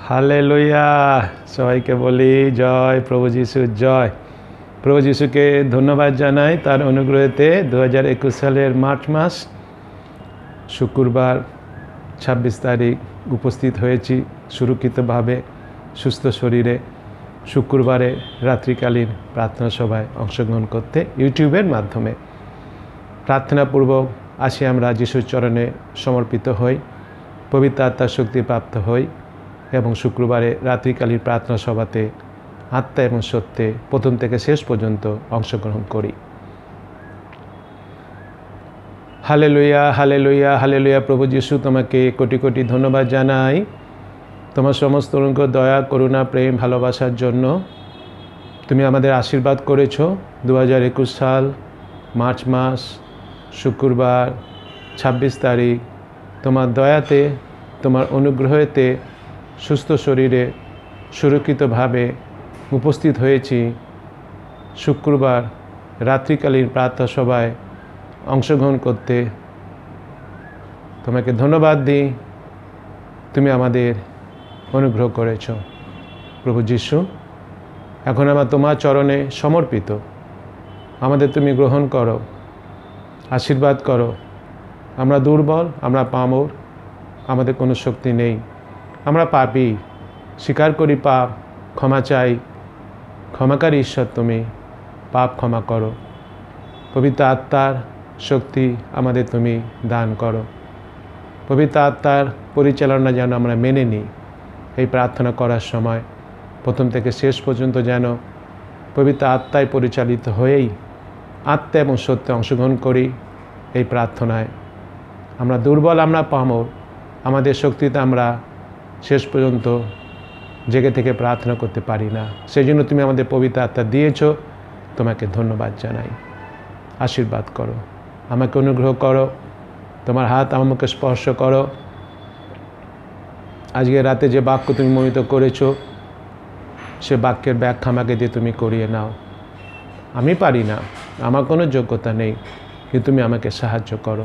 Hallelujah. সবাইকে বলি জয় প্রভু যিশুর জয়। প্রভু যিশুকে ধন্যবাদ জানাই তার অনুগ্রহেতে 2021 সালের মার্চ মাস শুক্রবার 26 তারিখ উপস্থিত হয়েছি সুরক্ষিতভাবে সুস্থ শরীরে শুক্রবারে রাত্রিকালীন প্রার্থনা সভায় অংশগ্রহণ করতে ইউটিউবের মাধ্যমে। প্রার্থনাপূর্বক আসি আমরা যিশুর চরণে সমর্পিত হই, পবিত্র আত্মার শক্তি প্রাপ্ত হই এবং শুক্রবারে রাত্রিকালীন প্রার্থনা সভাতে আত্মা এবং সত্যে প্রথম থেকে শেষ পর্যন্ত অংশগ্রহণ করি। Hallelujah, hallelujah, hallelujah. প্রভু যিশু, তোমাকে কোটি কোটি ধন্যবাদ জানাই তোমার সমস্ত অনুগ্রহ, দয়া, করুণা, প্রেম, ভালোবাসার জন্য। তুমি আমাদের আশীর্বাদ করেছ 2021 সাল মার্চ মাস শুক্রবার 26 তারিখ তোমার দয়াতে, তোমার অনুগ্রহেতে সুস্থ শরীরে সুরক্ষিতভাবে উপস্থিত হয়েছি শুক্রবার রাত্রিকালীন প্রার্থনা সভায় অংশগ্রহণ করতে। তোমাকে ধন্যবাদ দিই, তুমি আমাদের অনুগ্রহ করেছ। প্রভু যিশু, এখন আমরা তোমার চরণে সমর্পিত। আমাদের তুমি গ্রহণ করো, আশীর্বাদ করো। আমরা দুর্বল, আমরা পামর, আমাদের কোনো শক্তি নেই, আমরা পাপী, স্বীকার করি পাপ, ক্ষমা চাই। ক্ষমাকারী ঈশ্বর তুমি, পাপ ক্ষমা করো। পবিত্র আত্মার শক্তি আমাদের তুমি দান করো। পবিত্র আত্মার পরিচালনা যেন আমরা মেনে নিই এই প্রার্থনা করার সময়, প্রথম থেকে শেষ পর্যন্ত যেন পবিত্র আত্মায় পরিচালিত হয়েই আত্মা এবং সত্যে অংশগ্রহণ করি এই প্রার্থনায়। আমরা দুর্বল, আমরা পামর, আমাদের শক্তিতে আমরা শেষ পর্যন্ত জেগে থেকে প্রার্থনা করতে পারি না। সেই জন্য তুমি আমাদের পবিত্র আত্মা দিয়েছ, তোমাকে ধন্যবাদ জানাই। আশীর্বাদ করো, আমাকে অনুগ্রহ করো, তোমার হাত আমাকে স্পর্শ করো। আজকে রাতে যে বাক্য তুমি মোহিত করেছো, সে বাক্যের ব্যাখ্যা আমাকে দিয়ে তুমি করিয়ে নাও। আমি পারি না, আমার কোনো যোগ্যতা নেই, কিন্তু তুমি আমাকে সাহায্য করো।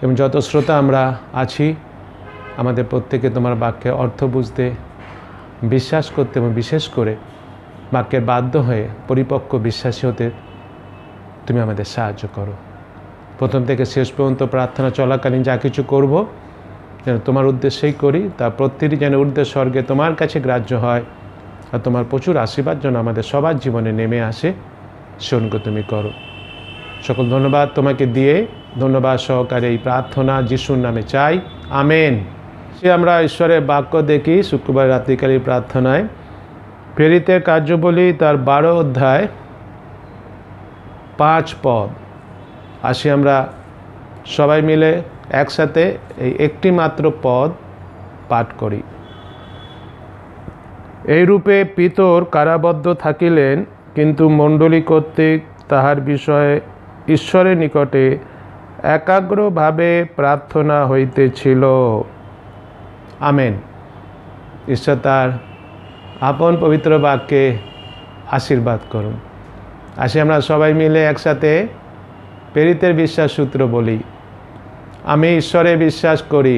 এবং যত শ্রোতা আমরা আছি, আমাদের প্রত্যেকে তোমার বাক্যের অর্থ বুঝতে, বিশ্বাস করতে এবং বিশেষ করে বাক্যের বাধ্য হয়ে পরিপক্ক বিশ্বাসী হতে তুমি আমাদের সাহায্য করো। প্রথম থেকে শেষ পর্যন্ত প্রার্থনা চলাকালীন যা কিছু করব যেন তোমার উদ্দেশ্যেই করি, তা প্রত্যেকটি যেন ঊর্ধ্বে স্বর্গে তোমার কাছে গ্রাহ্য হয়, আর তোমার প্রচুর আশীর্বাদ যেন আমাদের সবার জীবনে নেমে আসে, সেগুলো তুমি করো। সকল ধন্যবাদ তোমাকে দিয়ে ধন্যবাদ সহকারে এই প্রার্থনা যিশুর নামে চাই, আমেন। সে আমরা ঈশ্বরের বাক্য দেখি শুক্রবার রাত্রিকালীন প্রার্থনায় প্রেরিতের কার্যাবলী তার 12 অধ্যায় 5 পদ। আসি আমরা সবাই মিলে একসাথে এই একটি মাত্র পদ পাঠ করি। এইরূপে পিতর কারাবদ্ধ থাকিলেন, কিন্তু মণ্ডলী কর্তৃক তাহার বিষয়ে ঈশ্বরের নিকটে একাগ্রভাবে প্রার্থনা হইতেছিল। আমেন। ঈশ্বর তার আপন পবিত্র বাক্যে আশীর্বাদ করুন। আসি আমরা সবাই মিলে একসাথে প্রেরিতের বিশ্বাস সূত্র বলি। আমি ঈশ্বরে বিশ্বাস করি,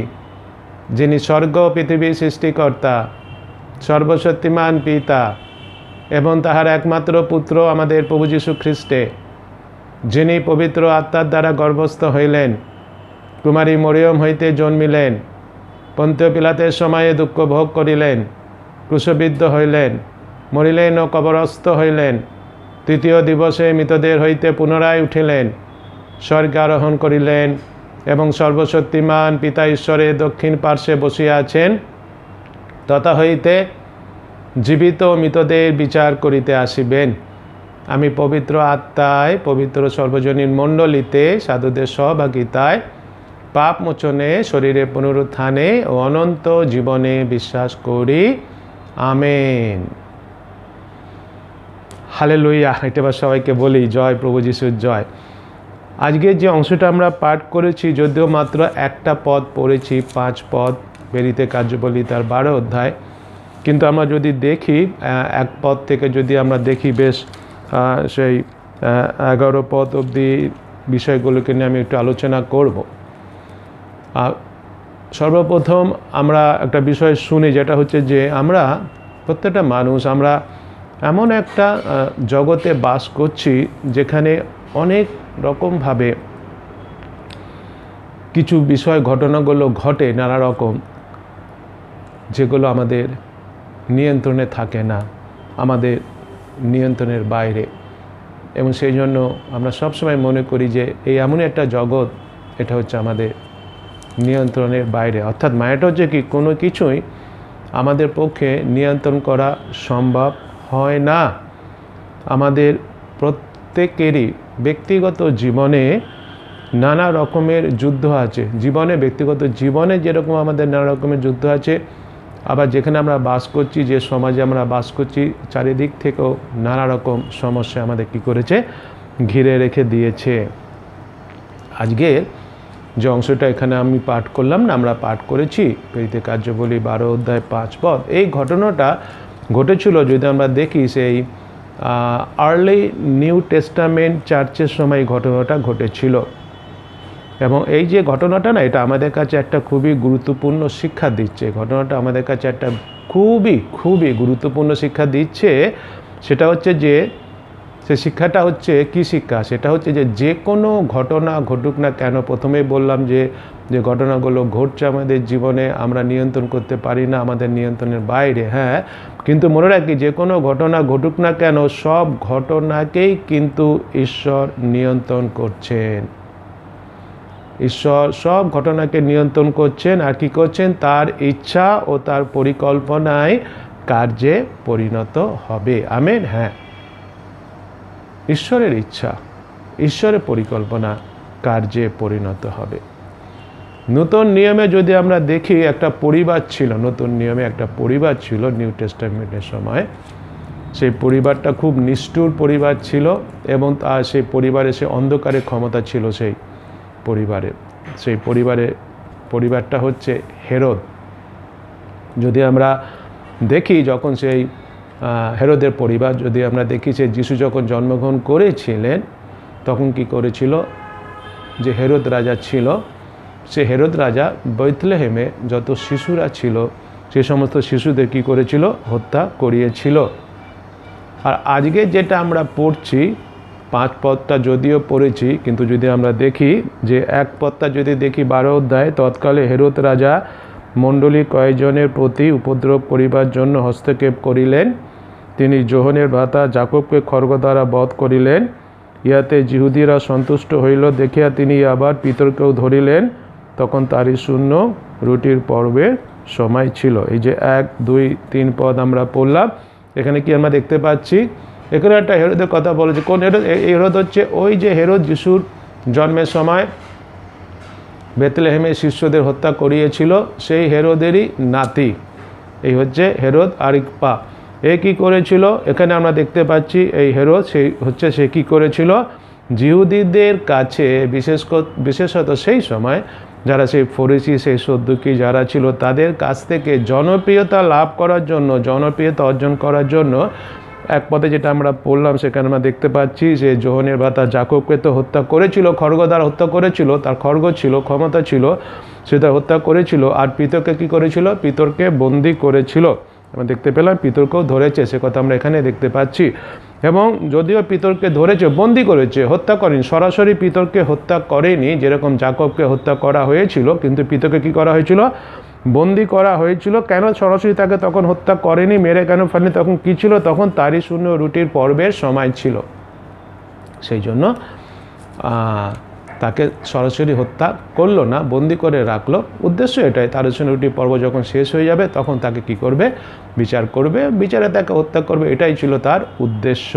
যিনি স্বর্গ ও পৃথিবীর সৃষ্টিকর্তা, সর্বশক্তিমান পিতা এবং তাহার একমাত্র পুত্র আমাদের প্রভু যীশু খ্রিস্টে, যিনি পবিত্র আত্মার দ্বারা গর্ভস্থ হইলেন, কুমারী মরিয়ম হইতে জন্মিলেন, পন্তীয় পিলাতের সময়ে দুঃখ ভোগ করিলেন, ক্রুশবিদ্ধ হইলেন, মরিলেন ও কবরস্থ হইলেন, তৃতীয় দিবসে মৃতদের হইতে পুনরায় উঠিলেন, স্বর্গে আরোহণ করিলেন এবং সর্বশক্তিমান পিতা ঈশ্বরের দক্ষিণ পার্শ্বে বসিয়া আছেন, তথা হইতে জীবিত ও মৃতদের বিচার করিতে আসিবেন। আমি পবিত্র আত্মায়, পবিত্র সর্বজনীন মণ্ডলীতে, সাধুদের সহভাগিতায়, পাপ মোচনে, শরীরের পুনরুত্থানে ও অনন্ত জীবনে বিশ্বাস করি, আমেন। হালেলুয়া। এটা এবার সবাইকে বলি জয় প্রভু যিশুর জয়। আজকে যে অংশটা আমরা পাঠ করেছি, যদিও মাত্র একটা পদ পড়েছি, 5 পদ প্রেরিতে কার্যাবলী তার 12 অধ্যায়, কিন্তু আমরা যদি দেখি এক পদ থেকে যদি আমরা দেখি বেশ সেই 11 পদ অবধি বিষয়গুলোকে নিয়ে আমি একটু আলোচনা করব। সর্বপ্রথম আমরা একটা বিষয় শুনি, যেটা হচ্ছে যে আমরা প্রত্যেকটা মানুষ আমরা এমন একটা জগতে বাস করছি যেখানে অনেক রকমভাবে কিছু বিষয় ঘটনাগুলো ঘটে নানা রকম, যেগুলো আমাদের নিয়ন্ত্রণে থাকে না, আমাদের নিয়ন্ত্রণের বাইরে। এবং সেই জন্য আমরা সবসময় মনে করি যে এই এমনই একটা জগৎ, এটা হচ্ছে আমাদের নিয়ন্ত্রণের বাইরে। অর্থাৎ মায়াটা হচ্ছে কি, কোনো কিছুই আমাদের পক্ষে নিয়ন্ত্রণ করা সম্ভব হয় না। আমাদের প্রত্যেকেরই ব্যক্তিগত জীবনে নানা রকমের যুদ্ধ আছে। ব্যক্তিগত জীবনে যেরকম আমাদের নানা রকমের যুদ্ধ আছে, আবার যেখানে আমরা বাস করছি, যে সমাজে আমরা বাস করছি, চারিদিক থেকেও নানা রকম সমস্যা আমাদের কী করেছে, ঘিরে রেখে দিয়েছে। আজকে যে অংশটা এখানে আমি পাঠ করলাম না, আমরা পাঠ করেছি প্রেরিত কার্যাবলী 12 অধ্যায় 5 পদ। এই ঘটনাটা ঘটেছিল, যদি আমরা দেখি, সেই আর্লি নিউ টেস্টামেন্ট চার্চের সময় এই ঘটনাটা ঘটেছিল। এবং এই যে ঘটনাটা না, এটা আমাদের কাছে একটা খুবই গুরুত্বপূর্ণ শিক্ষা দিচ্ছে। ঘটনাটা আমাদের কাছে একটা খুবই খুবই গুরুত্বপূর্ণ শিক্ষা দিচ্ছে। সেটা হচ্ছে যে, সে শিক্ষাটা হচ্ছে কি শিক্ষা? সেটা হচ্ছে যে যে কোনো ঘটনা ঘটুক না কেন, প্রথমেই বললাম যে যে ঘটনাগুলো ঘটছে আমাদের জীবনে আমরা নিয়ন্ত্রণ করতে পারি না, আমাদের নিয়ন্ত্রণের বাইরে। হ্যাঁ, কিন্তু মনে রাখি, যে কোনো ঘটনা ঘটুক না কেন, সব ঘটনাকেই কিন্তু ঈশ্বর নিয়ন্ত্রণ করছেন। ঈশ্বর সব ঘটনাকে নিয়ন্ত্রণ করছেন, আর কি করছেন, তার ইচ্ছা ও তার পরিকল্পনায় কার্যে পরিণত হবে। আমেন। হ্যাঁ, ঈশ্বরের ইচ্ছা, ঈশ্বরের পরিকল্পনা কার্যে পরিণত হবে। নতুন নিয়মে যদি আমরা দেখি, একটা পরিবার ছিল, নতুন নিয়মে একটা পরিবার ছিল নিউ টেস্টামেন্টের সময়। সেই পরিবারটা খুব নিষ্ঠুর পরিবার ছিল, এবং সেই পরিবারে সে অন্ধকারের ক্ষমতা ছিল। সেই পরিবারটা হচ্ছে হেরোদ। যদি আমরা দেখি, যখন সেই হেরোদের পরিবার যদি আমরা দেখি, সে যিশু যখন জন্মগ্রহণ করেছিলেন, তখন কি করেছিল, যে হেরোদ রাজা ছিল, সে হেরোদ রাজা বেথলেহেমে যত শিশুরা ছিল, সে সমস্ত শিশুদের কি করেছিল, হত্যা করিয়েছিল। আর আজকে যেটা আমরা পড়ছি, 5 পদটা যদিও পড়েছি, কিন্তু যদি আমরা দেখি যে 1 পদটা যদি দেখি 12 অধ্যায়, তৎকালে হেরোদ রাজা মণ্ডলী কয়েকজনের প্রতি উপদ্রব করিবার জন্য হস্তক্ষেপ করিলেন। তিনি যোহনের ভ্রাতা যাকবকে খড়গ দ্বারা বধ করিলেন। ইহাতে যিহুদীরা সন্তুষ্ট হইল দেখিয়া তিনি আবার পিতরকেও ধরিলেন। তখন তারই শূন্য রুটির পর্বের সময় ছিল। এই যে 1, 2, 3 পদ আমরা পড়লাম, এখানে কি আমরা দেখতে পাচ্ছি, এখানে একটা হেরোদের কথা বলেছে। কোন হেরোদ? এই হেরোদ হচ্ছে ওই যে হেরোদ যিশুর জন্মের সময় বেথলেহেমে শিষ্যদের হত্যা করিয়েছিল, সেই হেরোদেরই নাতি। এই হচ্ছে হেরোদ আরিপ্পা। এ কি করেছিল, এখানে আমরা দেখতে পাচ্ছি এই হেরোদ সে কি করেছিল, যিহুদীদের কাছে বিশেষত সেই সময় যারা সেই ফরিসি, সেই সদ্দুকি যারা ছিল, তাদের কাছ থেকে জনপ্রিয়তা অর্জন করার জন্য 1 পদে যেটা আমরা পড়লাম, সেখানে আমরা দেখতে পাচ্ছি যে যোহনের ভ্রাতা যাকবকে তো হত্যা করেছিল, খড়গ দ্বারা হত্যা করেছিল, তার খড়গ ছিল, ক্ষমতা ছিল, সেটা হত্যা করেছিল। আর পিতরকে কি করেছিল, পিতরকে বন্দি করেছিল। আমরা দেখতে পেলাম পিতরকেও ধরেছে, সে কথা আমরা এখানে দেখতে পাচ্ছি। এবং যদিও পিতরকে ধরেছে, বন্দি করেছে, হত্যা করেনি, সরাসরি পিতরকে হত্যা করেনি, যেরকম যাকবকে হত্যা করা হয়েছিল, কিন্তু পিতরকে কি করা হয়েছিল, বন্দি করা হয়েছিল। কেন সরাসরি তাকে তখন হত্যা করেনি, মেরে কেন ফেলেনি, তখন কি ছিল, তখন তারই শূন্য রুটির পর্বের সময় ছিল। সেই জন্য তাকে সরাসরি হত্যা করলো না, বন্দি করে রাখলো। উদ্দেশ্য এটাই, তার শূন্য রুটির পর্ব যখন শেষ হয়ে যাবে, তখন তাকে কি করবে, বিচার করবে, বিচারে তাকে হত্যা করবে, এটাই ছিল তার উদ্দেশ্য।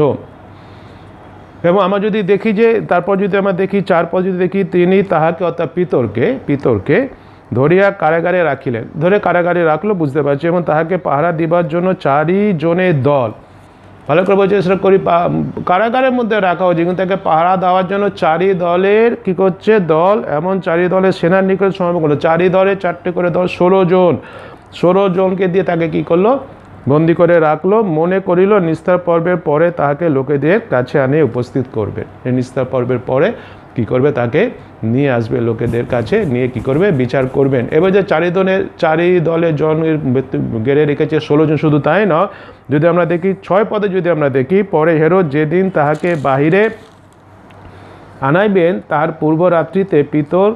এবং আমরা যদি দেখি যে তারপর যদি আমরা দেখি 4 পদ যদি দেখি, তিনি তাহাকে অর্থাৎ পিতরকে ধরিয়া কারাগারে রাখিলেন। ধরে কারাগারে রাখলো, বুঝতে পারছি। এবং তাহাকে পাহারা দিবার জন্য 4 জনের দল, ভালো করে বলছে, সেটা করি, কারাগারের মধ্যে রাখা হয়েছে, কিন্তু তাকে পাহারা দেওয়ার জন্য 4 দলের কি করছে, দল, এমন 4 দলের সেনার নিকট সমর্পণ করলো। 4 দলে 4টে করে দল, 16 জনকে দিয়ে তাকে কি করলো, বন্দি করে রাখলো। মনে করিল নিস্তার পর্বের পরে তাহাকে লোকেদের কাছে আনে উপস্থিত করবে। এই নিস্তার পর্বের পরে কী করবে, তাকে নিয়ে আসবে লোকেদের কাছে, নিয়ে কী করবে, বিচার করবেন। এবার যে চারি দলে জন গেড়ে রেখেছে 16 জন, শুধু তাই নয়, যদি আমরা দেখি 6 পদে যদি আমরা দেখি, পরে হেরোদ যেদিন তাহাকে বাহিরে আনাইবেন তার পূর্বরাত্রিতে পিতর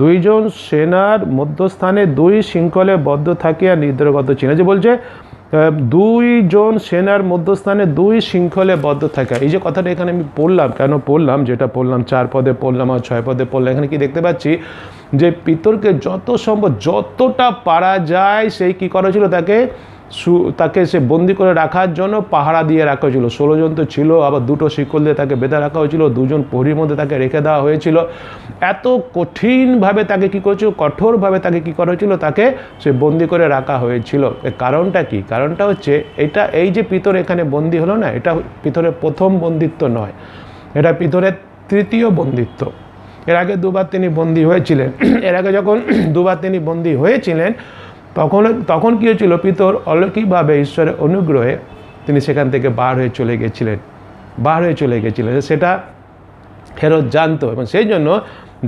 2 জন সেনার মধ্যস্থানে 2 শৃঙ্খলে বদ্ধ থাকিয়া নিদ্রাগত ছিলেন। যে বলছে 2 জন সেনার মধ্যস্থানে 2 শৃঙ্খলে বদ্ধ থাকা, এই যে কথাটা এখানে আমি পড়লাম, কেন পড়লাম, যেটা পড়লাম 4 পদে পড়লাম আর 6 পদে পড়লাম, এখানে কি দেখতে পাচ্ছি যে পিতরকে যত সম্ভব যতটা পারা যায় সেই কী করা ছিল, তাকে সে বন্দি করে রাখার জন্য পাহারা দিয়ে রাখা হয়েছিল। 16 জন তো ছিল, আবার 2টো শিকল দিয়ে তাকে বেঁধে রাখা হয়েছিল, 2 জন প্রহরীর মধ্যে তাকে রেখে দেওয়া হয়েছিল। এত কঠিনভাবে তাকে কী করেছিল, কঠোরভাবে তাকে কী করা হয়েছিল, তাকে সে বন্দি করে রাখা হয়েছিল। কারণটা কি? কারণটা হচ্ছে এই যে পিতর এখানে বন্দি হলো না, এটা পিতরের প্রথম বন্দিত্ব নয়, এটা পিতরের 3য় বন্দিত্ব। এর আগে 2বার তিনি বন্দী হয়েছিলেন। এর আগে যখন 2বার তিনি বন্দী হয়েছিলেন, তখন কী হয়েছিল, পিতর অলৌকিকভাবে ঈশ্বরের অনুগ্রহে তিনি সেখান থেকে বার হয়ে চলে গেছিলেন। সেটা হেরোদ জানতো, এবং সেই জন্য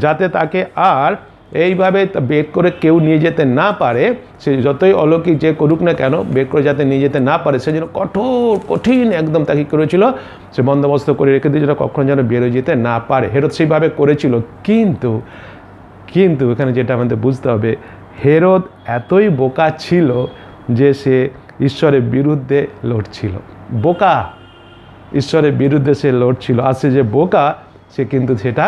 যাতে তাকে আর এইভাবে বের করে কেউ নিয়ে যেতে না পারে, সে যতই অলৌকিক যে করুক না কেন, বের করে যাতে নিয়ে যেতে না পারে, সেই জন্য কঠিন একদম তাকে করেছিল, সে বন্দোবস্ত করে রেখে দিয়েছিল, কখনো যেন বেরোয় যেতে না পারে। হেরোদ সেইভাবে করেছিল। কিন্তু এখানে যেটা আমাদের বুঝতে হবে, হেরোদ এতই বোকা ছিল যে সে ঈশ্বরের বিরুদ্ধে লড়ছিল। ঈশ্বরের বিরুদ্ধে সে লড়ছিল, আর সে যে বোকা সে কিন্তু সেটা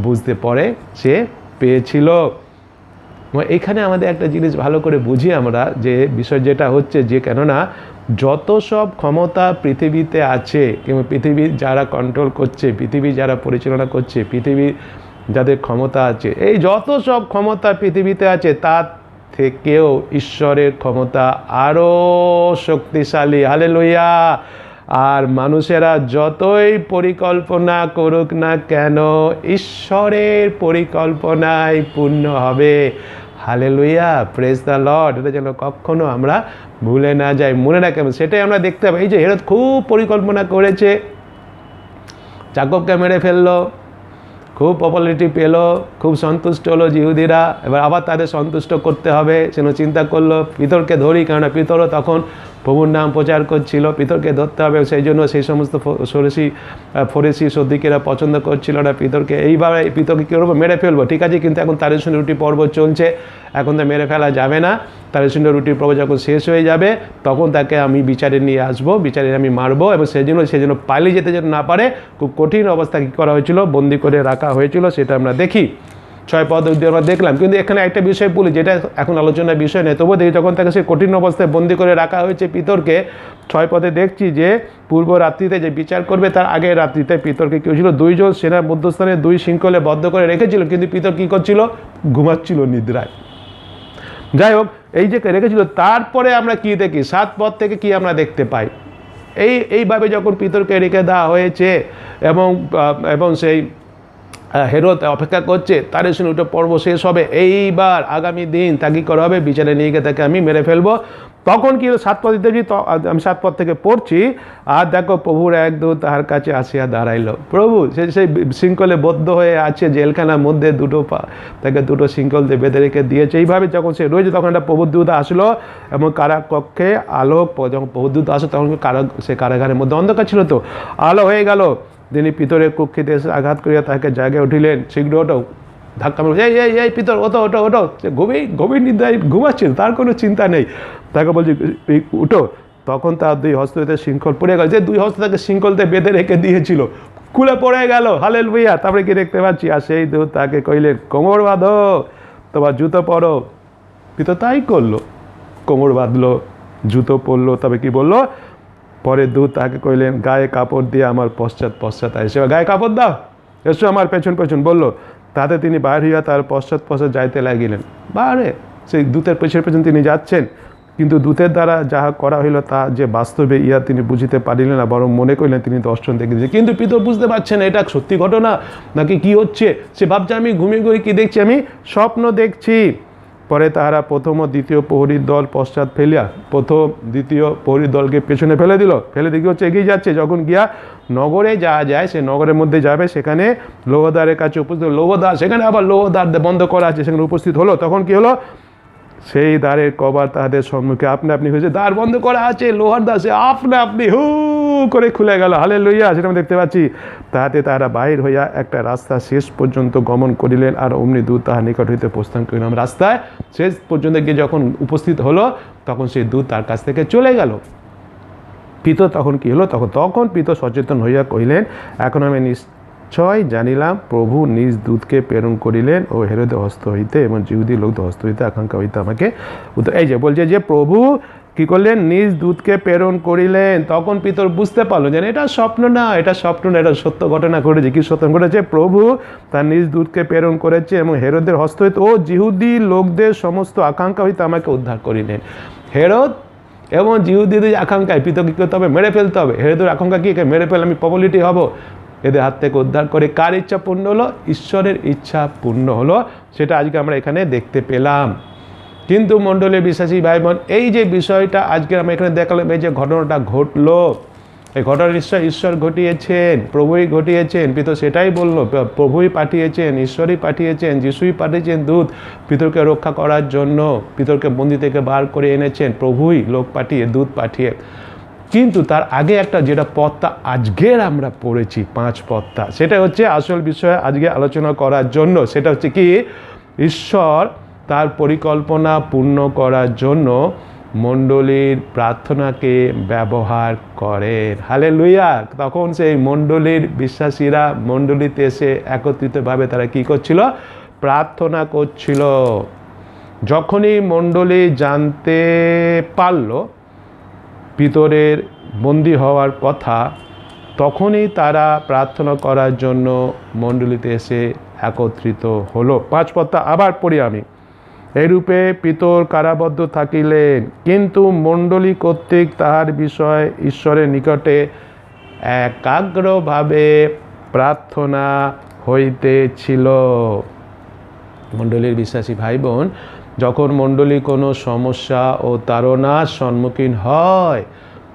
বুঝতে পরে সে পেয়েছিল। এখানে আমাদের একটা জিনিস ভালো করে বুঝি আমরা, যে বিষয় যেটা হচ্ছে যে, কেননা যত সব ক্ষমতা পৃথিবীতে আছে, কিংবা পৃথিবীর যারা কন্ট্রোল করছে, পৃথিবী যারা পরিচালনা করছে, পৃথিবীর যাদের ক্ষমতা আছে, এই যত সব ক্ষমতা পৃথিবীতে আছে, তার থেকেও ঈশ্বরের ক্ষমতা আরও শক্তিশালী। হালেলুয়া। আর মানুষেরা যতই পরিকল্পনা করুক না কেন, ঈশ্বরের পরিকল্পনায় পূর্ণ হবে। Hallelujah, praise the lord. এটা যেন কখনো আমরা ভুলে না যাই, মনে রাখবেন। সেটাই আমরা দেখতে পাই। এই যে হেরোদ খুব পরিকল্পনা করেছে, যাকবকে মেরে ফেললো, খুব পপুলারিটি পেল, খুব সন্তুষ্ট হলো ইহুদিরা। এবার আবার তাদের সন্তুষ্ট করতে হবে, সেজন্য চিন্তা করলো পিতরকে ধরি, কেননা পিতরও তখন প্রভুর নাম প্রচার করছিল, পিতরকে ধরতে হবে। সেই জন্য সেই সমস্ত ফরিসি সদ্দিকেরা পছন্দ করছিল না পিতরকে। এইভাবে পিতরকে কী করবো, মেরে ফেলবো। ঠিক আছে, কিন্তু এখন তারের রুটি পর্ব চলছে, এখন তো মেরে ফেলা যাবে না। তারের রুটির পর্ব যখন শেষ হয়ে যাবে, তখন তাকে আমি বিচারে নিয়ে আসবো, বিচারে আমি মারবো। এবং সেজন্য পালিয়ে যেতে যেন না পারে, খুব কঠিন অবস্থা কী করা হয়েছিল, বন্দি করে রাখা হয়েছিল। সেটা আমরা দেখি 6 পদ অবধি আমরা দেখলাম। কিন্তু এখানে একটা বিষয় বলি, যেটা এখন আলোচনার বিষয় নেই, তবুও দেখি যখন তাকে সেই কঠিন অবস্থায় বন্দি করে রাখা হয়েছে পিতরকে, 6 পদে দেখছি যে পূর্ব রাত্রিতে যে বিচার করবে তার আগের রাত্রিতে পিতরকে কী হয়েছিল, 2 জন সেনার মধ্যস্থানে 2 শৃঙ্খলে বদ্ধ করে রেখেছিল, কিন্তু পিতর কী করছিল, ঘুমাচ্ছিল নিদ্রায়। যাই হোক, এই যে রেখেছিল, তারপরে আমরা কি দেখি, 7 পদ থেকে কি আমরা দেখতে পাই, এইভাবে যখন পিতরকে রেখে দেওয়া হয়েছে, এবং সেই হেরোদ অপেক্ষা করছে তারের রুটি পর্ব শেষ হবে, এইবার আগামী দিন তাকে করা হবে, বিচারে নিয়ে গিয়ে তাকে আমি মেরে ফেলবো। তখন কি 7 পদ দেখি, আমি 7 পদ থেকে পড়ছি, আর দেখো প্রভুর এক দূত তাহার কাছে আসিয়া দাঁড়াইল। প্রভু সেই শৃঙ্খলে বদ্ধ হয়ে আছে জেলখানার মধ্যে, তাকে 2টো শৃঙ্খল দিয়ে বেঁধে রেখে দিয়েছে। এইভাবে যখন সে রয়েছে, তখন একটা প্রভুর দূত আসলো, এবং কারাকক্ষে আলোক, যখন প্রভুর দূত আসলো তখন সে কারাগারের মধ্যে অন্ধকার ছিল, তো আলো হয়ে গেল। তিনি পিতরের কক্ষিতে এসে আঘাত করিয়া তাকে জায়গায় উঠিলেন, শীঘ্র ওঠো, ধাক্কা মেরে, এই পিতর ওঠো। সে গভীর নিদ্রায় ঘুমাচ্ছিল, তার কোনো চিন্তা নেই। তাকে বলছি উঠো। তখন তার 2 হস্ত হতে শৃঙ্খল পড়ে গেল, যে 2 হস্ত তাকে শৃঙ্খলতে বেঁধে রেখে দিয়েছিল, খুলে পড়ে গেল। হালেলুয়া। তারপরে কি দেখতে পাচ্ছি, আর সেই দূত তাকে কইলেন, কোমর বাঁধো, তোমার জুতো পরো। পিতর তাই করলো, কোমর বাঁধলো, জুতো পরলো। তবে কি বললো, পরে দূত তাকে কইলেন, গায়ে কাপড় দিয়ে আমার পশ্চাৎ এসে, গায়ে কাপড় দাও, এসো আমার পেছন বললো। তাতে তিনি বাইর হইয়া তার পশ্চাৎ যাইতে লাগিলেন। বাইরে সেই দূতের পেছন তিনি যাচ্ছেন, কিন্তু দূতের দ্বারা যাহা করা হইল তা যে বাস্তবে ইয়া তিনি বুঝিতে পারিলেন না, বরং মনে করিলেন তিনি দর্শন দেখিতেছেন। কিন্তু পিতর বুঝতে পারছেন এটা সত্যি ঘটনা নাকি কি হচ্ছে। সে ভাবছে আমি ঘুমিয়ে কি দেখছি, আমি স্বপ্ন দেখছি। পরে তাহারা প্রথম ও দ্বিতীয় প্রহরীর দল পশ্চাৎ ফেলিয়া প্রথম দ্বিতীয় প্রহরীর দলকে পেছনে ফেলে দিল, ফেলে দিকে হচ্ছে এগিয়ে যাচ্ছে। যখন গিয়া নগরে যাওয়া যায়, সে নগরের মধ্যে যাবে, সেখানে লৌহদ্বারের কাছে উপস্থিত, লৌহদ্বার, সেখানে আবার লৌহদ্বার বন্ধ করা আছে, সেখানে উপস্থিত হলো। তখন কি হলো, সেই দ্বারের কভার তাহাদের সম্মুখে আপনা আপনি হয়েছে, দ্বার বন্ধ করা আছে, লোহার দ্বার, সে আপনা আপনি হু করে খুলে গেল। হালেলুয়া, সেটা আমরা দেখতে পাচ্ছি। তাহাতে তাহারা বাহির হইয়া একটা রাস্তা শেষ পর্যন্ত গমন করিলেন, আর অমনি দূত তাহার নিকট হইতে প্রস্থান করিলাম। রাস্তায় শেষ পর্যন্ত গিয়ে যখন উপস্থিত হলো, তখন সেই দূত তার কাছ থেকে চলে গেল। পিতর তখন কি হলো, তখন পিতর সচেতন হইয়া কহিলেন, এখন আমি নিশ্চয় জানিলাম প্রভু নিজ দূতকে প্রেরণ করিলেন ও হেরোদের হস্ত হইতে এবং জিহুদী লোকদের হস্ত হইতে আকাঙ্ক্ষা হইতে আমাকে এই যে বলছে যে প্রভু কি করলেন, নিজ দূতকে প্রেরণ করিলেন। তখন পিতর বুঝতে পারলো যে এটা স্বপ্ন না, এটা স্বপ্ন না, এটা সত্য ঘটনা ঘটেছে। কি সত্য ঘটেছে, প্রভু তার নিজ দূতকে প্রেরণ করেছে এবং হেরোদের হস্ত হইতে ও জিহুদী লোকদের সমস্ত আকাঙ্ক্ষা হইতে আমাকে উদ্ধার করিলেন। হেরোদ এবং জিহুদীদের আকাঙ্ক্ষায় পিতরকে করতে হবে, মেরে ফেলতে হবে। হেরোদের আকাঙ্ক্ষা কি, মেরে ফেলে আমি পপুলারিটি হব, এদের হাত থেকে উদ্ধার করে। কার ইচ্ছা পূর্ণ হলো, ঈশ্বরের ইচ্ছা পূর্ণ হলো। সেটা আজকে আমরা এখানে দেখতে পেলাম। কিন্তু মণ্ডলীর বিশ্বাসী ভাই বোন, এই যে বিষয়টা আজকে আমরা এখানে দেখলাম, এই যে ঘটনাটা ঘটলো, এই ঘটনা নিশ্চয় ঈশ্বর ঘটিয়েছেন, প্রভুই ঘটিয়েছেন। পিতর সেটাই বললো, প্রভুই পাঠিয়েছেন, ঈশ্বরই পাঠিয়েছেন, যিশুই পাঠিয়েছেন দূত পিতরকে রক্ষা করার জন্য, পিতরকে বন্দি থেকে বার করে এনেছেন প্রভুই, লোক পাঠিয়ে, দূত পাঠিয়ে। কিন্তু তার আগে একটা যেটা পথটা আজকের আমরা পড়েছি, 5 পথটা, সেটা হচ্ছে আসল বিষয়ে আজকে আলোচনা করার জন্য। সেটা হচ্ছে কি, ঈশ্বর তার পরিকল্পনা পূর্ণ করার জন্য মণ্ডলীর প্রার্থনাকে ব্যবহার করেন। হালেলুয়া। তখন সেই মণ্ডলীর বিশ্বাসীরা মণ্ডলীতে এসে একত্রিতভাবে তারা কি করছিল, প্রার্থনা করছিল। যখনই মণ্ডলী জানতে পারল পিতরের বন্দী হওয়ার কথা, তখনই তারা প্রার্থনা করার জন্য মণ্ডলীতে এসে একত্রিত হলো। 5 পথটা আবার পড়ি আমি। এরূপে পিতর কারাবদ্ধ থাকিলেন, কিন্তু মণ্ডলী কর্তৃক তাহার বিষয়ে ঈশ্বরের নিকটে একাগ্রভাবে প্রার্থনা হইতেছিল। মণ্ডলীর বিশ্বাসী ভাই বোন, যখন মণ্ডলী কোনো সমস্যা ও তাড়নার সম্মুখীন হয়,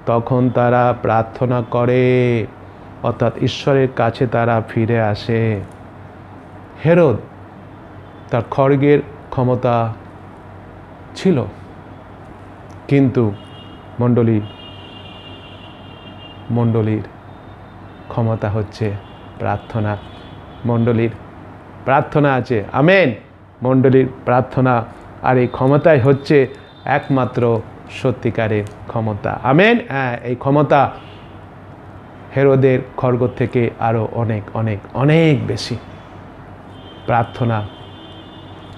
তখন তারা প্রার্থনা করে, অর্থাৎ ঈশ্বরের কাছে তারা ফিরে আসে। হেরোদ তার খড়গের ক্ষমতা ছিল, কিন্তু মণ্ডলীর ক্ষমতা হচ্ছে প্রার্থনা। মণ্ডলীর প্রার্থনা আছে, আমেন। মণ্ডলীর প্রার্থনা আর এই ক্ষমতাই হচ্ছে একমাত্র সত্যিকারের ক্ষমতা, আমেন। হ্যাঁ, এই ক্ষমতা হেরোদের খড়গ থেকে আরও অনেক অনেক অনেক বেশি।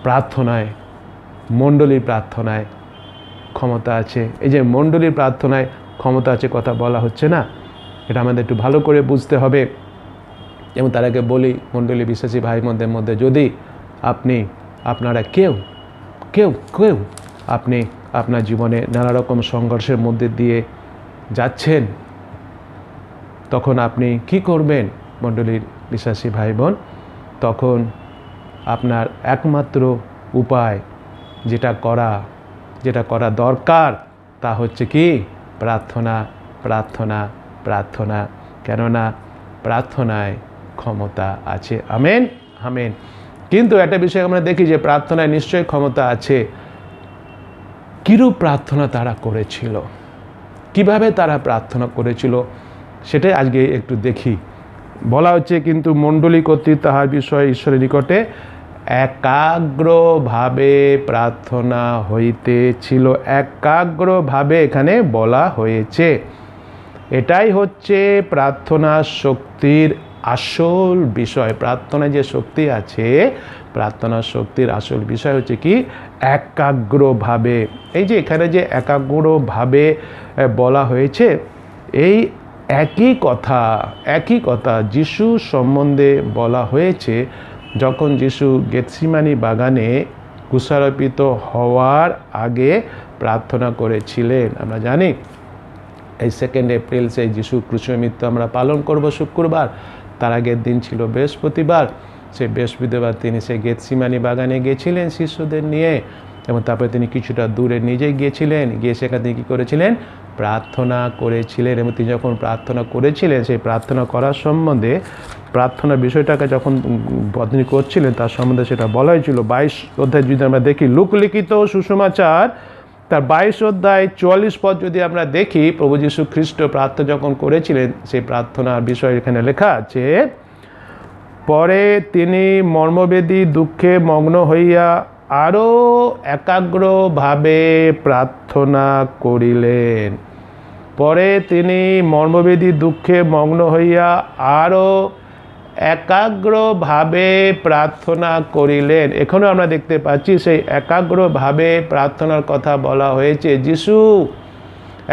প্রার্থনায় মণ্ডলীর প্রার্থনায় ক্ষমতা আছে। এই যে মণ্ডলীর প্রার্থনায় ক্ষমতা আছে কথা বলা হচ্ছে না, এটা আমাদের একটু ভালো করে বুঝতে হবে। এবং তার আগে বলি, মণ্ডলী বিশ্বাসী ভাই বোনদের মধ্যে যদি আপনারা কেউ আপনি আপনার জীবনে নানা রকম সংঘর্ষের মধ্যে দিয়ে যাচ্ছেন, তখন আপনি কি করবেন মণ্ডলীর বিশ্বাসী ভাই বোন? তখন আপনার একমাত্র উপায় যেটা করা দরকার, তা হচ্ছে কি, প্রার্থনা। কেননা প্রার্থনায় ক্ষমতা আছে, আমেন আমেন। কিন্তু একটা বিষয় আমরা দেখি যে প্রার্থনায় নিশ্চয়ই ক্ষমতা আছে। কিরূপ প্রার্থনা তারা করেছিল, কিভাবে তারা প্রার্থনা করেছিল, সেটাই আজকে একটু দেখি। বলা হচ্ছে, কিন্তু মণ্ডলী কর্তৃক তাহার বিষয়ে ঈশ্বরের নিকটে একাগ্রভাবে প্রার্থনা হইতেছিল। একাগ্রভাবে এখানে বলা হয়েছে। এটাই হচ্ছে প্রার্থনার শক্তির আসল বিষয়। প্রার্থনায় যে শক্তি আছে, প্রার্থনার শক্তির আসল বিষয় হচ্ছে কি, একাগ্রভাবে। এই যে এখানে যে একাগ্রভাবে বলা হয়েছে, এই একই কথা যিশু সম্বন্ধে বলা হয়েছে যখন যিশু গেতসিমানি বাগানে কুশারোপিত হওয়ার আগে প্রার্থনা করেছিলেন। আমরা জানি এই 2 এপ্রিল সেই যিশু ক্রুশের মৃত্যু আমরা পালন করব শুক্রবার, তার আগের দিন ছিল বৃহস্পতিবার। সে বৃহস্পতিবার তিনি সে গেতসিমানি বাগানে গিয়েছিলেন শিষ্যদের নিয়ে, এবং তারপরে তিনি কিছুটা দূরে নিজে গিয়েছিলেন, গিয়ে সেখান থেকে কী করেছিলেন, প্রার্থনা করেছিলেন। এবং তিনি যখন প্রার্থনা করেছিলেন, সেই প্রার্থনা করার সম্বন্ধে, প্রার্থনার বিষয়টাকে যখন তিনি করছিলেন তার সম্বন্ধে সেটা বলা হয়েছিল 22 অধ্যায় যদি আমরা দেখি, লোকলিখিত সুসমাচার তার 22 অধ্যায় 44 পদ যদি আমরা দেখি, প্রভু যীশু খ্রিস্ট প্রার্থনা যখন করেছিলেন সেই প্রার্থনার বিষয় এখানে লেখা আছে, পরে তিনি মর্মবেদী দুঃখে মগ্ন হইয়া আরও একাগ্রভাবে প্রার্থনা করিলেন। পরে তিনি মর্মবেদী দুঃখে মগ্ন হইয়া আরও একাগ্রভাবে প্রার্থনা করিলেন। এখনও আমরা দেখতে পাচ্ছি সেই একাগ্রভাবে প্রার্থনার কথা বলা হয়েছে। যিশু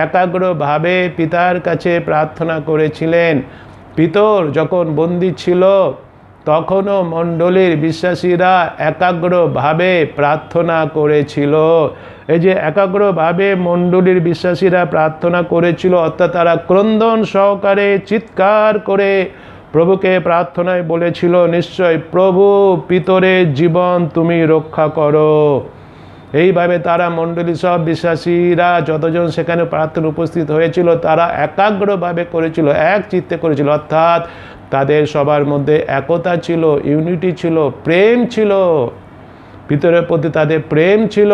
একাগ্রভাবে পিতার কাছে প্রার্থনা করেছিলেন। পিতর যখন বন্দী ছিল তখনও মণ্ডলীর বিশ্বাসীরা একাগ্রভাবে প্রার্থনা করেছিল। এই যে একাগ্রভাবে মণ্ডলীর বিশ্বাসীরা প্রার্থনা করেছিল, অর্থাৎ তারা ক্রন্দন সহকারে চিৎকার করে প্রভুকে প্রার্থনায় বলেছিল, নিশ্চয় প্রভু, পিতরের জীবন তুমি রক্ষা করো। এইভাবে তারা মণ্ডলী সব বিশ্বাসীরা যতজন সেখানে প্রার্থনা উপস্থিত হয়েছিল তারা একাগ্রভাবে করেছিল, এক চিত্তে করেছিল, অর্থাৎ তাদের সবার মধ্যে একতা ছিল, ইউনিটি ছিল, প্রেম ছিল, পিতরের প্রতি তাদের প্রেম ছিল।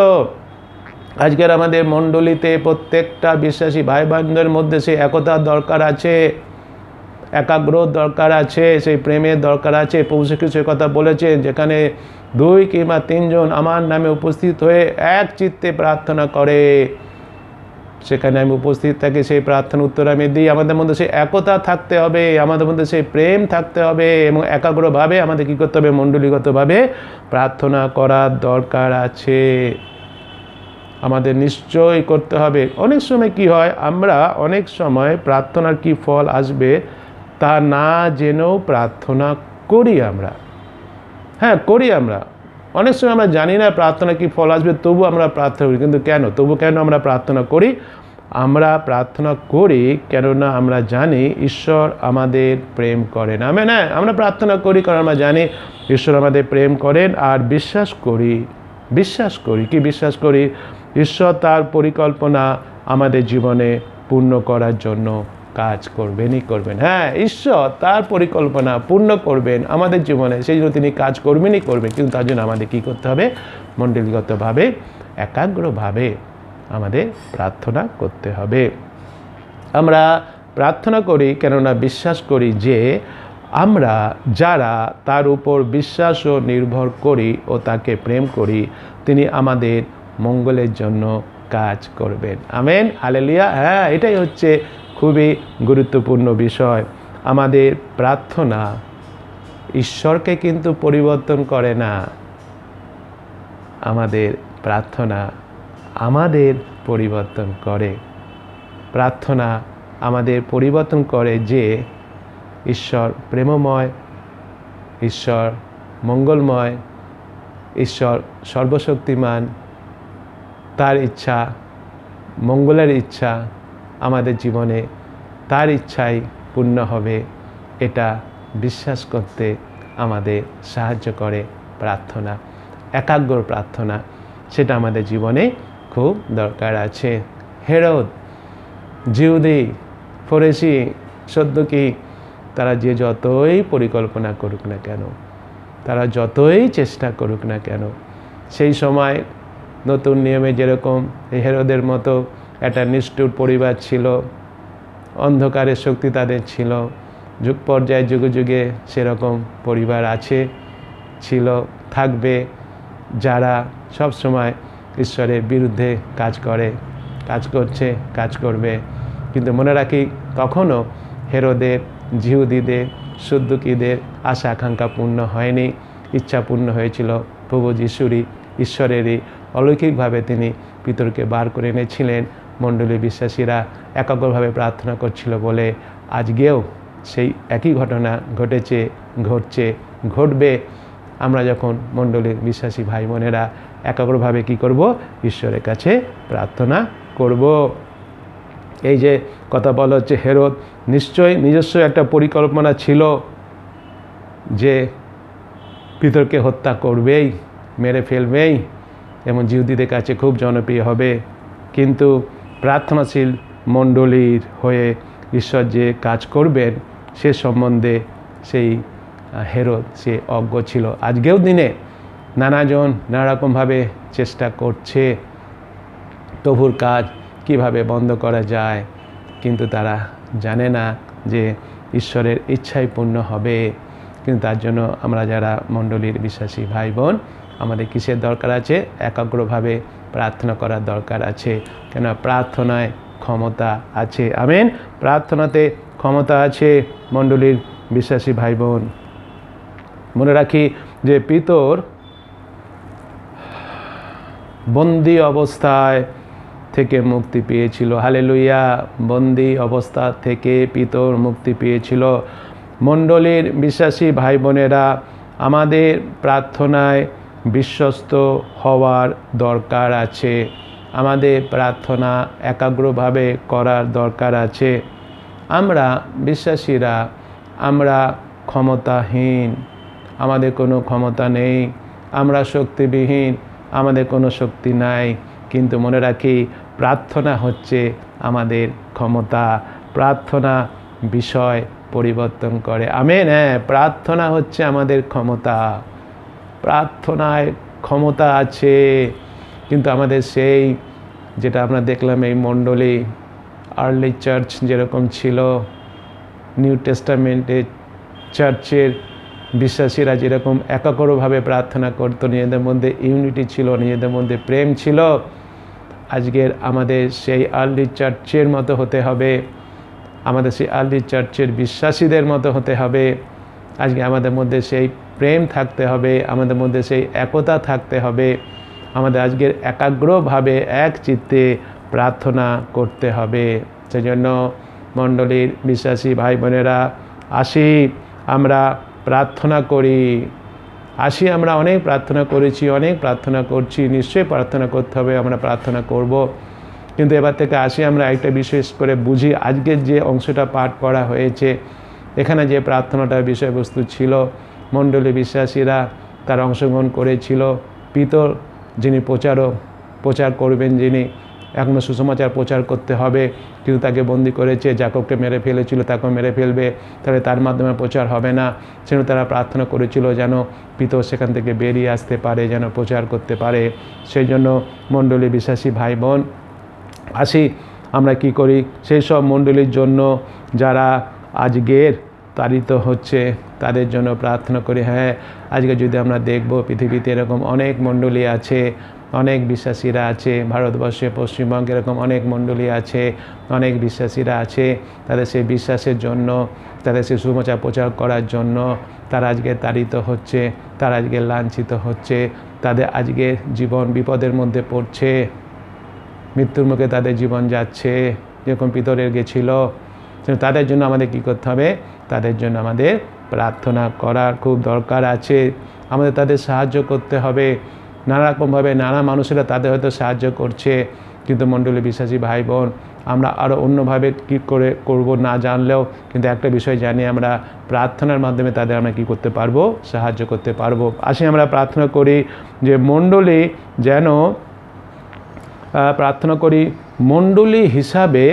আজকের আমাদের মণ্ডলীতে প্রত্যেকটা বিশ্বাসী ভাই বোনদের মধ্যে সেই একতার দরকার আছে, একাগ্র দরকার আছে, সেই প্রেমের দরকার আছে। প্রভু শ্রীকৃষ্ণের কথা বলেছেন, যেখানে 2 কিংবা 3 জন আমার নামে উপস্থিত হয়ে এক চিত্তে প্রার্থনা করে, সেখানে আমি উপস্থিত থাকি, সেই প্রার্থনা উত্তর আমি দিই। আমাদের মধ্যে সেই একতা থাকতে হবে, আমাদের মধ্যে সেই প্রেম থাকতে হবে, এবং একাগ্রভাবে আমাদের কী করতে হবে, মণ্ডলীগতভাবে প্রার্থনা করার দরকার আছে, আমাদের নিশ্চয়ই করতে হবে। অনেক সময় কি হয়, আমরা অনেক সময় প্রার্থনার কি ফল আসবে তা না জেনেও প্রার্থনা করি আমরা। হ্যাঁ, করি আমরা। অনেক সময় আমরা জানি না প্রার্থনা কি ফল আসবে, তবু আমরা প্রার্থনা করি। কিন্তু কেন আমরা প্রার্থনা করি? আমরা প্রার্থনা করি কেননা আমরা জানি ঈশ্বর আমাদের প্রেম করেন। আমরা প্রার্থনা করি কারণ আমরা জানি ঈশ্বর আমাদের প্রেম করেন, আর বিশ্বাস করি কি বিশ্বাস করি, ঈশ্বর তার পরিকল্পনা আমাদের জীবনে পূর্ণ করার জন্য কাজ করবেন। হ্যাঁ, ঈশ্বর তার পরিকল্পনা পূর্ণ করবেন আমাদের জীবনে, সেই জন্য তিনি কাজ করবেন। কিন্তু তার জন্য আমাদের কী করতে হবে, মণ্ডলীগতভাবে একাগ্রভাবে আমাদের প্রার্থনা করতে হবে। আমরা প্রার্থনা করি কেননা বিশ্বাস করি যে আমরা যারা তার উপর বিশ্বাস ও নির্ভর করি ও তাকে প্রেম করি, তিনি আমাদের মঙ্গলের জন্য কাজ করবেন। Amen, hallelujah. হ্যাঁ, এটাই হচ্ছে খুবই গুরুত্বপূর্ণ বিষয়। আমাদের প্রার্থনা ঈশ্বরকে কিন্তু পরিবর্তন করে না, আমাদের প্রার্থনা আমাদের পরিবর্তন করে। প্রার্থনা আমাদের পরিবর্তন করে যে ঈশ্বর প্রেমময়, ঈশ্বর মঙ্গলময়, ঈশ্বর সর্বশক্তিমান, তার ইচ্ছা, মঙ্গলের ইচ্ছা আমাদের জীবনে, তার ইচ্ছাই পূর্ণ হবে, এটা বিশ্বাস করতে আমাদের সাহায্য করে প্রার্থনা, একাগ্র প্রার্থনা। সেটা আমাদের জীবনে খুব দরকার আছে। হেরোদ, জিহুদি, ফরেসি, সদ্দুকি, তারা যে যতই পরিকল্পনা করুক না কেন, তারা যতই চেষ্টা করুক না কেন, সেই সময় নতুন নিয়মে যেরকম হেরোদের মতো একটা নিষ্ঠুর পরিবার ছিল, অন্ধকারের শক্তি তাদের ছিল, যুগ পর্যায়ে যুগে যুগে সেরকম পরিবার আছে, ছিল, থাকবে, যারা সব সময় ঈশ্বরের বিরুদ্ধে কাজ করছে, কাজ করবে। কিন্তু মনে রাখি, তখনও হেরোদের, জিহুদিদের, সদ্দুকিদের আশা আকাঙ্ক্ষা পূর্ণ হয়নি, ইচ্ছা পূর্ণ হয়েছিল প্রভু যিশুরই, ঈশ্বরেরই। অলৌকিকভাবে তিনি পিতরকে বার করে এনেছিলেন। মণ্ডলী বিশ্বাসীরা একাগ্রভাবে প্রার্থনা করছিল বলে আজকেও সেই একই ঘটনা ঘটবে। আমরা যখন মণ্ডলীর বিশ্বাসী ভাই বোনেরা একাগ্রভাবে কী করব, ঈশ্বরের কাছে প্রার্থনা করব। এই যে কথা বলা হচ্ছে, হেরোদ নিশ্চয়ই নিজস্ব একটা পরিকল্পনা ছিল যে পিতরকে হত্যা করবেই, মেরে ফেলবেই এবং জিহুদীদের কাছে খুব জনপ্রিয় হবে। কিন্তু প্রার্থনাশীল মণ্ডলীর হয়ে ঈশ্বর যে কাজ করবেন সে সম্বন্ধে সেই হেরোদ সে অজ্ঞ ছিল। আজকেও দিনে নানাজন নানারকমভাবে চেষ্টা করছে প্রভুর কাজ কিভাবে বন্ধ করা যায়, কিন্তু তারা জানে না যে ঈশ্বরের ইচ্ছাই পূর্ণ হবে। কিন্তু তার জন্য আমরা যারা মণ্ডলীর বিশ্বাসী ভাই বোন, আমাদের কিসের দরকার আছে? একাগ্রভাবে প্রার্থনা করার দরকার আছে, কেন প্রার্থনায় ক্ষমতা আছে। আমেন। প্রার্থনাতে ক্ষমতা আছে মণ্ডলীর বিশ্বাসী ভাই বোন। মনে রাখি যে পিতর বন্দি অবস্থায় থেকে মুক্তি পেয়েছিল। হালেলুয়া। বন্দি অবস্থা থেকে পিতর মুক্তি পেয়েছিল। মণ্ডলীর বিশ্বাসী ভাই বোনেরা, আমাদের প্রার্থনায় বিশ্বস্ত হওয়ার দরকার আছে। আমাদের প্রার্থনা একাগ্রভাবে করার দরকার আছে। আমরা বিশ্বাসীরা, আমরা ক্ষমতাহীন, আমাদের কোনো ক্ষমতা নেই, আমরা শক্তিবিহীন, আমাদের কোনো শক্তি নাই। কিন্তু মনে রাখি প্রার্থনা হচ্ছে আমাদের ক্ষমতা। প্রার্থনা বিষয় পরিবর্তন করে। আমেন। হ্যাঁ, প্রার্থনা হচ্ছে আমাদের ক্ষমতা। প্রার্থনায় ক্ষমতা আছে। কিন্তু আমাদের সেই যেটা আমরা দেখলাম এই মণ্ডলী আর্লি চার্চ যেরকম ছিল, নিউ টেস্টামেন্টে চার্চের বিশ্বাসীরা যেরকম একাগ্রভাবে প্রার্থনা করতো, নিজেদের মধ্যে ইউনিটি ছিল, নিজেদের মধ্যে প্রেম ছিল, আজকের আমাদের সেই আর্লি চার্চের মতো হতে হবে। আমাদের সেই আর্লি চার্চের বিশ্বাসীদের মতো হতে হবে। আজকে আমাদের মধ্যে সেই প্রেম থাকতে হবে, আমাদের মধ্যে সেই একতা থাকতে হবে। আমাদের আজকের একাগ্রভাবে এক চিত্তে প্রার্থনা করতে হবে। সেজন্য মণ্ডলীর বিশ্বাসী ভাই বোনেরা, আসি আমরা প্রার্থনা করি। আসি আমরা অনেক প্রার্থনা করেছি, অনেক প্রার্থনা করছি, নিশ্চয়ই প্রার্থনা করতে হবে, আমরা প্রার্থনা করব। কিন্তু এবার থেকে আসি আমরা একটা বিশেষ করে বুঝি, আজকের যে অংশটা পাঠ করা হয়েছে এখানে যে প্রার্থনাটার বিষয়বস্তু ছিল, মণ্ডলী বিশ্বাসীরা তার অংশগ্রহণ করেছিল। পিতর যিনি প্রচার করবেন, যিনি এখনও সুসমাচার প্রচার করতে হবে, কিন্তু তাকে বন্দি করেছে, যাকবকে মেরে ফেলেছিল তাকেও মেরে ফেলবে, তাহলে তার মাধ্যমে প্রচার হবে না। সেজন্য তারা প্রার্থনা করেছিল যেন পিতর সেখান থেকে বেরিয়ে আসতে পারে, যেন প্রচার করতে পারে। সেই জন্য মণ্ডলী বিশ্বাসী ভাই বোন, আসি আমরা কি করি, সেই সব মণ্ডলীর জন্য যারা আজকের তাড়িত হচ্ছে তাদের জন্য প্রার্থনা করি। হ্যাঁ, আজকে যদি আমরা দেখব পৃথিবীতে এরকম অনেক মণ্ডলী আছে, অনেক বিশ্বাসীরা আছে, ভারতবর্ষে পশ্চিমবঙ্গে এরকম অনেক মণ্ডলী আছে, অনেক বিশ্বাসীরা আছে। তাদের সেই বিশ্বাসের জন্য, তাদের সেই সুসমাচার প্রচার করার জন্য তারা আজকে তাড়িত হচ্ছে, তারা আজকে লাঞ্ছিত হচ্ছে, তাদের আজকে জীবন বিপদের মধ্যে পড়ছে, মৃত্যুর মুখে তাদের জীবন যাচ্ছে, যেরকম পিতরের গেছিল। তাদের জন্য আমাদের কী করতে হবে? তাদের জন্য আমাদের প্রার্থনা করার খুব দরকার আছে। আমাদের তাদের সাহায্য করতে হবে। নানা রকমভাবে নানা মানুষেরা তাদের হয়তো সাহায্য করছে, কিন্তু মণ্ডলী বিশ্বাসী ভাই বোন, আমরা আরও অন্যভাবে কী করে করব না জানলেও কিন্তু একটা বিষয় জানি, আমরা প্রার্থনার মাধ্যমে তাদের আমরা কী করতে পারবো? সাহায্য করতে পারবো। আসি আমরা প্রার্থনা করি যে মণ্ডলী যেন প্রার্থনা করি মণ্ডলী হিসাবে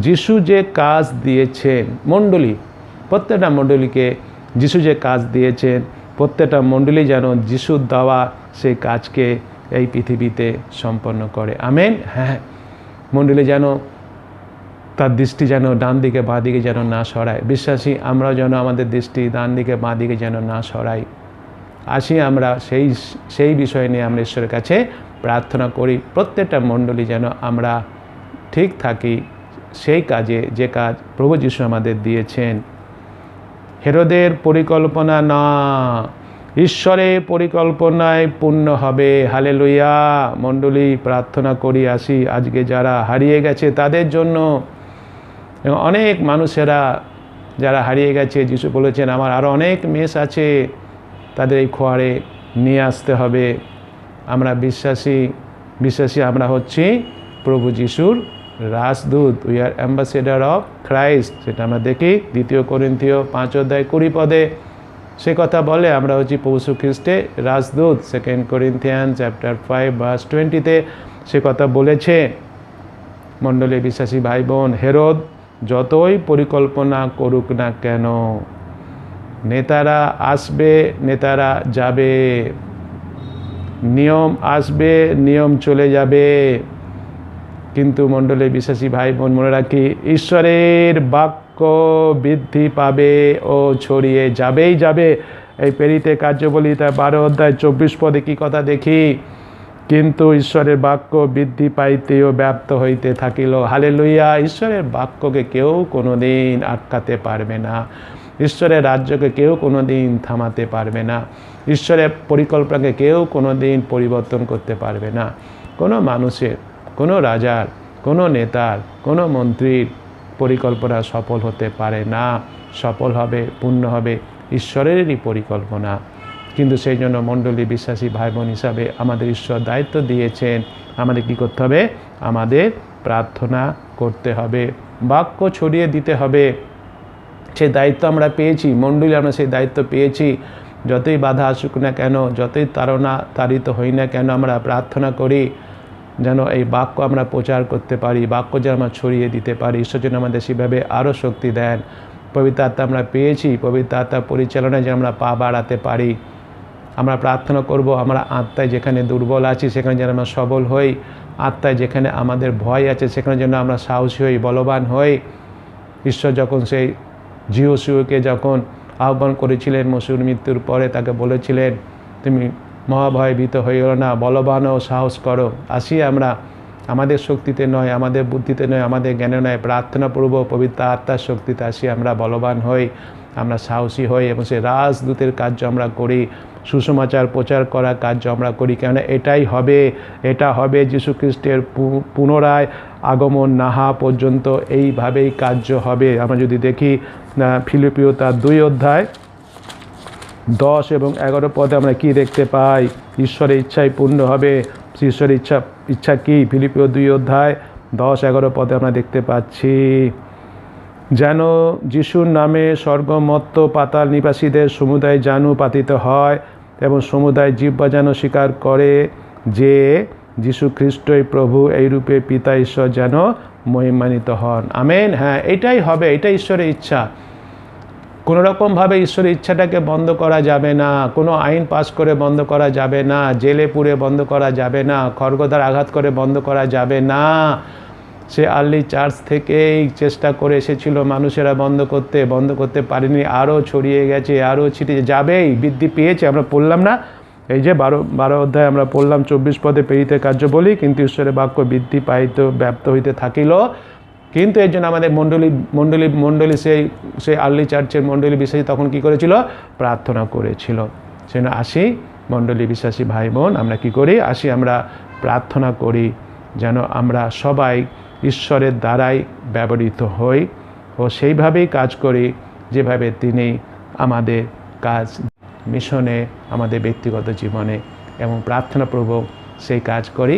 যিশু যে কাজ দিয়েছেন, মণ্ডলী প্রত্যেকটা মণ্ডলীকে যিশু যে কাজ দিয়েছেন, প্রত্যেকটা মণ্ডলী যেন যিশুর দেওয়া সেই কাজকে এই পৃথিবীতে সম্পন্ন করে। আমেন। হ্যাঁ, মণ্ডলী যেন তার দৃষ্টি যেন ডান দিকে বাঁ দিকে যেন না সরায়। বিশ্বাসী আমরা যেন আমাদের দৃষ্টি ডান দিকে বাঁ দিকে যেন না সরাই। আসি আমরা সেই বিষয় নিয়ে আমরা ঈশ্বরের কাছে প্রার্থনা করি, প্রত্যেকটা মণ্ডলী যেন আমরা ঠিক থাকি সেই কাজে, যে কাজ প্রভু যীশু আমাদের দিয়েছেন। হেরোদের পরিকল্পনা না, ঈশ্বরের পরিকল্পনায় পূর্ণ হবে। হালেলুয়া। মণ্ডলী প্রার্থনা করি, আসি আজকে যারা হারিয়ে গেছে তাদের জন্য। অনেক মানুষেরা যারা হারিয়ে গেছে, যিশু বলেছেন আমার আরও অনেক মেষ আছে, তাদের এই খোয়ারে নিয়ে আসতে হবে। আমরা বিশ্বাসী আমরা হচ্ছি প্রভু যিশুর রাজদূত। We are ambassador of Christ. সেটা আমরা দেখি 2 কোরিন্থীয় 5 অধ্যায় 20 পদে। সে কথা বলে আমরা হচ্ছি প্রভু যীশু খ্রিস্টের রাজদূত। 2 Corinthians চ্যাপ্টার 5 ভার্স 20-তে সে কথা বলেছে। মণ্ডলী বিশ্বাসী ভাই বোন, হেরোদ যতই পরিকল্পনা করুক না কেন, নেতারা আসবে, নেতারা যাবে, নিয়ম আসবে, নিয়ম চলে যাবে, কিন্তু মণ্ডলী বিশ্বাসী ভাই বোন মনে রাখি, ঈশ্বরের বাক্য বৃদ্ধি পাবে ও ছড়িয়ে যাবেই যাবে। এই প্রেরিত কার্যাবলী তার 12 অধ্যায় 24 পদে কি কথা দেখি, কিন্তু ঈশ্বরের বাক্য বৃদ্ধি পাইতে ও ব্যাপ্ত হইতে থাকিল। হালেলুয়া! ঈশ্বরের বাক্যকে কেউ কোনোদিন আটকাতে পারবে না, ঈশ্বরের রাজ্যকে কেউ কোনোদিন থামাতে পারবে না, ঈশ্বরের পরিকল্পনাকে কেউ কোনোদিন পরিবর্তন করতে পারবে না। কোনো মানুষের, কোনো রাজার, কোনো নেতার, কোনো মন্ত্রীর পরিকল্পনা সফল হতে পারে না। সফল হবে, পূর্ণ হবে ঈশ্বরেরই পরিকল্পনা। কিন্তু সেই জন্য মণ্ডলী বিশ্বাসী ভাই বোন হিসাবে আমাদের ঈশ্বর দায়িত্ব দিয়েছেন, আমাদের কী করতে হবে? আমাদের প্রার্থনা করতে হবে, বাক্য ছড়িয়ে দিতে হবে। সেই দায়িত্ব আমরা পেয়েছি, মণ্ডলী আমরা সেই দায়িত্ব পেয়েছি। যতই বাধা আসুক না কেন, যতই তাড়িত হই না কেন, আমরা প্রার্থনা করি যেন এই বাক্য আমরা প্রচার করতে পারি, বাক্য যেন আমরা ছড়িয়ে দিতে পারি। ঈশ্বর যেন আমাদের সেভাবে আরও শক্তি দেন। পবিত্র আত্মা আমরা পেয়েছি, পবিত্র আত্মার পরিচালনায় যেন আমরা পা বাড়াতে পারি। আমরা প্রার্থনা করব, আমরা আত্মায় যেখানে দুর্বল আছি সেখানে যেন আমরা সবল হই, আত্মায় যেখানে আমাদের ভয় আছে সেখানে যেন আমরা সাহসী হই, বলবান হই। ঈশ্বর যখন সেই জিহোশূকে যখন আহ্বান করেছিলেন মসুর মৃত্যুর পরে, তাকে বলেছিলেন তুমি মহাভয়ভীত হইও না, বলবান ও সাহস করো। আসি আমরা আমাদের শক্তিতে নয়, আমাদের বুদ্ধিতে নয়, আমাদের জ্ঞানে নয়, প্রার্থনাপূর্ব পবিত্র আত্মার শক্তিতে আসি আমরা বলবান হই, আমরা সাহসী হই এবং সেই রাজদূতের কার্য আমরা করি, সুসমাচার প্রচার করার কার্য আমরা করি। কেননা এটাই হবে, এটা হবে যীশু খ্রিস্টের পুনরায় আগমন না হওয়া পর্যন্ত এইভাবেই কার্য হবে। আমরা যদি দেখি ফিলিপিও তার 2 অধ্যায় 10 এবং 11 পদে আমরা কি দেখতে পাই? ঈশ্বরের ইচ্ছাই পূর্ণ হবে। ঈশ্বরের ইচ্ছা কি? ফিলিপিও 2 অধ্যায় 10-11 পদে আমরা দেখতে পাচ্ছি, যেন যিশুর নামে স্বর্গমত্ত পাতাল নিবাসীদের সমুদায় জানু পাতিত হয় এবং সমুদায় জিহ্বা যেন স্বীকার করে যে যীশু খ্রিস্টই প্রভু, এইরূপে পিতা ঈশ্বর যেন মহিমান্বিত হন। আমেন। হ্যাঁ, এটাই হবে, এটাই ঈশ্বরের ইচ্ছা। কোনো রকমভাবে ঈশ্বরের ইচ্ছাটাকে বন্ধ করা যাবে না, কোনো আইন পাস করে বন্ধ করা যাবে না, জেলে পুরে বন্ধ করা যাবে না, খড়গদার আঘাত করে বন্ধ করা যাবে না। সে আর্লি চার্চ থেকেই চেষ্টা করে এসেছিল মানুষেরা বন্ধ করতে পারেনি, আরও ছড়িয়ে গেছে, আরও ছিটিয়ে যাবেই, বৃদ্ধি পেয়েছে। আমরা পড়লাম না, এই যে 12 অধ্যায় আমরা পড়লাম 24 পদে, প্রেরিত কার্য বলি, কিন্তু ঈশ্বরের বাক্য বৃদ্ধি পাইত ব্যাপ্ত হইতে থাকিল। কিন্তু এর জন্য আমাদের মণ্ডলী সেই আর্লি চার্চের মণ্ডলী বিশ্বাসী তখন কি করেছিল? প্রার্থনা করেছিল। সেজন্য আসি মণ্ডলী বিশ্বাসী ভাই বোন, আমরা কি করি? আসি আমরা প্রার্থনা করি যেন আমরা সবাই ঈশ্বরের দ্বারাই ব্যবহৃত হই ও সেইভাবেই কাজ করি যেভাবে তিনি আমাদের কাজ মিশনে, আমাদের ব্যক্তিগত জীবনে এবং প্রার্থনাপূর্বক সেই কাজ করি,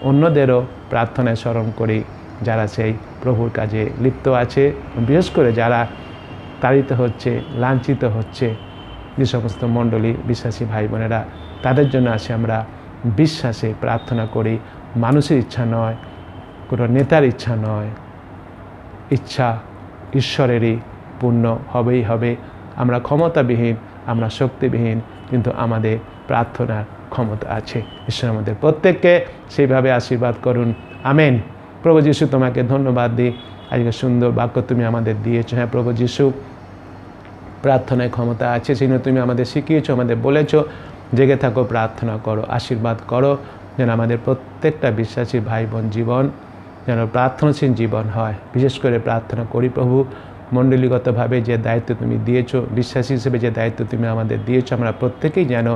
অন্যদেরও প্রার্থনায় স্মরণ করি যারা সেই প্রভুর কাজে লিপ্ত আছে, বিশেষ করে যারা তাড়িত হচ্ছে, লাঞ্ছিত হচ্ছে, যে সমস্ত মণ্ডলী বিশ্বাসী ভাই বোনেরা, তাদের জন্য আসে আমরা বিশ্বাসে প্রার্থনা করি। মানুষের ইচ্ছা নয়, কোনো নেতার ইচ্ছা নয়, ইচ্ছা ঈশ্বরেরই পূর্ণ হবেই হবে। আমরা ক্ষমতাবিহীন, আমরা শক্তিবিহীন, কিন্তু আমাদের প্রার্থনার ক্ষমতা আছে। ঈশ্বর আমাদের প্রত্যেককে সেইভাবে আশীর্বাদ করুন। আমেন। প্রভু যীশু, তোমাকে ধন্যবাদ দিই, আজকে সুন্দর বাক্য তুমি আমাদের দিয়েছো। হ্যাঁ প্রভু যীশু, প্রার্থনায় ক্ষমতা আছে, সেই জন্য তুমি আমাদের শিখিয়েছো, আমাদের বলেছো জেগে থাকো, প্রার্থনা করো, আশীর্বাদ করো যেন আমাদের প্রত্যেকটা বিশ্বাসী ভাই বোন জীবন যেন প্রার্থনাশীল জীবন হয়। বিশেষ করে প্রার্থনা করি প্রভু, মণ্ডলীগতভাবে যে দায়িত্ব তুমি দিয়েছো, বিশ্বাসী হিসেবে যে দায়িত্ব তুমি আমাদের দিয়েছো, আমরা প্রত্যেকেই যেন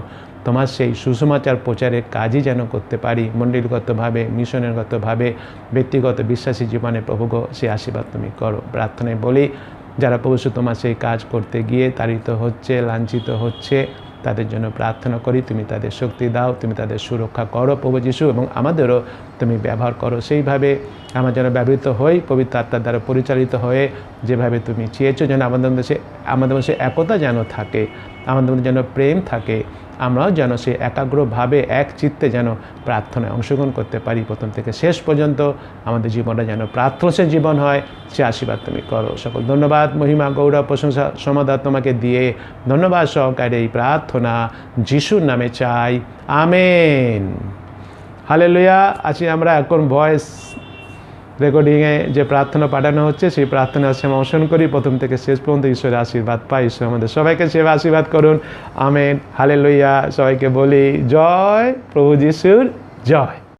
তোমার সেই সুসমাচার প্রচারের কাজই যেন করতে পারি, মণ্ডলীগতভাবে, মিশনেরগতভাবে, ব্যক্তিগত বিশ্বাসী জীবনে প্রভু গো, সেই আশীর্বাদ তুমি করো। প্রার্থনায় বলি, যারা প্রভু তোমার সেই কাজ করতে গিয়ে তাড়িত হচ্ছে, লাঞ্ছিত হচ্ছে, তাদের জন্য প্রার্থনা করি, তুমি তাদের শক্তি দাও, তুমি তাদের সুরক্ষা করো প্রভু যীশু, এবং আমাদেরও তুমি ব্যবহার করো। সেইভাবে আমরা যেন ব্যবহৃত হই, পবিত্র আত্মার দ্বারা পরিচালিত হয়ে যেভাবে তুমি চেয়েছো, যেন আমাদের মধ্যে একতা যেন থাকে, আমাদের মধ্যে যেন প্রেম থাকে, আমরাও যেন সে একাগ্রভাবে এক চিত্তে যেন প্রার্থনায় অংশগ্রহণ করতে পারি। প্রথম থেকে শেষ পর্যন্ত আমাদের জীবনটা যেন প্রার্থনার জীবন হয়, সে আশীর্বাদ তুমি করো। সকল ধন্যবাদ, মহিমা, গৌরব, প্রশংসা, সমাদর তোমাকে দিয়ে ধন্যবাদ সহকারে এই প্রার্থনা যিশুর নামে চাই, আমেন। হালেলুয়া। আছি আমরা এখন ভয়েস রেকর্ডিংয়ে যে প্রার্থনা পাঠানো হচ্ছে, সেই প্রার্থনা আজকে আমরা অংশগ্রহণ করি। প্রথম থেকে শেষ পর্যন্ত ঈশ্বরের আশীর্বাদ পাই। ঈশ্বর আমাদের সবাইকে সেবা আশীর্বাদ করুন, আমেন। হালেলুয়া। সবাইকে বলি জয় প্রভু যিশুর জয়।